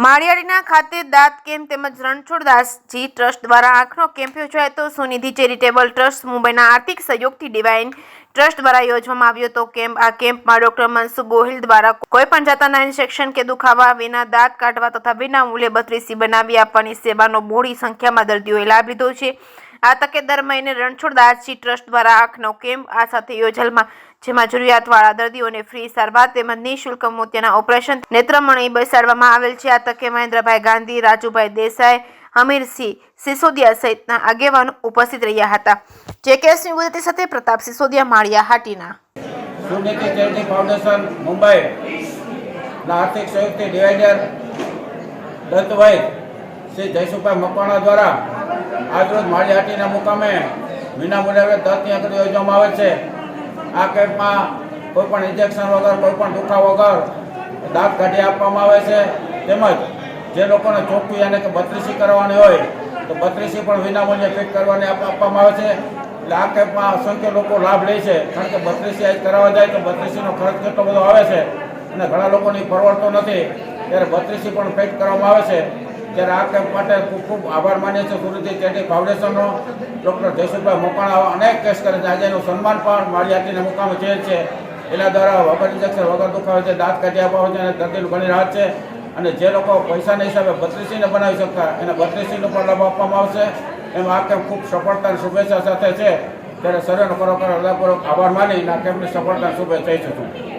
માળિયાડીના ખાતે દાંત કેમ્પ તેમજ રણછોડદાસજી ટ્રસ્ટ દ્વારા આંખનો કેમ્પ યોજાયો હતો। સુનિધિ ચેરિટેબલ ટ્રસ્ટ મુંબઈના આર્થિક સહયોગથી ડિવાઇન ટ્રસ્ટ દ્વારા યોજવામાં આવ્યો હતો કેમ્પ। આ કેમ્પમાં ડોક્ટર મનસુખ ગોહિલ દ્વારા કોઈપણ જાતના ઇન્જેક્શન કે દુખાવા વિના દાંત કાઢવા તથા વિના મૂલ્યે 32 બનાવી આપવાની સેવાનો મોટી સંખ્યામાં દર્દીઓએ લાભ લીધો છે। આ તકે દર મહિને રણછોડદાસજી ટ્રસ્ટ દ્વારા આંખનો કેમ્પ આ સાથે યોજેલમાં જેમાં જરૂરિયાતવાળા દર્દીઓને ફ્રી સારવાર તેમજ નિઃશુલ્ક મોતિયાના ઓપરેશન નેત્રમણી બેસાડવામાં આવેલ છે। આ તકે મહેન્દ્રભાઈ ગાંધી, રાજુભાઈ દેસાઈ, હમીરસિંહ સિસોદિયા સહિતના આગેવાનો ઉપસ્થિત રહ્યા હતા। જેકેએસની ગુજરાતી સાથે પ્રતાપ સિસોદિયા, માળિયા હાટીના। સુનિધિ ચેરિટી ફાઉન્ડેશન મુંબઈ ના આર્થિક સહયોગથી ડિવાઇડર દત્તભાઈ શ્રી જયસુભાઈ મકવાણા દ્વારા આજરોજ માળિયાહાટીના મુકામે વિનામૂલ્યે દાંતની અંગત યોજવામાં આવે છે। આ કેમ્પમાં કોઈપણ ઇન્જેક્શન વગર, કોઈપણ દુખાવા વગર દાંત કાઢી આપવામાં આવે છે। તેમજ જે લોકોને ચોખ્ખું યાને કે 32 કરવાની હોય તો 32 પણ વિનામૂલ્યે ફિટ કરવાની આપવામાં આવે છે। એટલે આ કેમ્પમાં અસંખ્ય લોકો લાભ લે છે, કારણ કે 32 આજ કરાવવા જાય તો 32નો ખર્ચ કેટલો બધો આવે છે અને ઘણા લોકોની પરવડતો નથી, ત્યારે 32 પણ ફિટ કરવામાં આવે છે। ત્યારે આ કેમ્પ માટે ખૂબ ખૂબ આભાર માનીએ છીએ સુનિધિ ચેરિટી ફાઉન્ડેશનનો। ડૉક્ટર જયસુભાઈ મકવાણા અનેક કેસ કરે છે, આજે એનું સન્માન પણ માળિયાહાટીના મુકામે થયેલ છે। એના દ્વારા વગર ઇન્જેક્શન, વગર દુખાવે છે દાંત કાઢી આપવામાં આવે છે અને દર્દીનું ઘણી રાહત છે। અને જે લોકો પૈસાના હિસાબે 32 બનાવી શકતા એને 32 પણ લાભ આપવામાં આવશે। એમાં આ કેમ્પ ખૂબ સફળતા અને શુભેચ્છા સાથે છે, ત્યારે સર્વેનો ખરેખર હૃદયપૂર્વક આભાર માની આ કેમ્પની સફળતા શુભેચ્છા છું।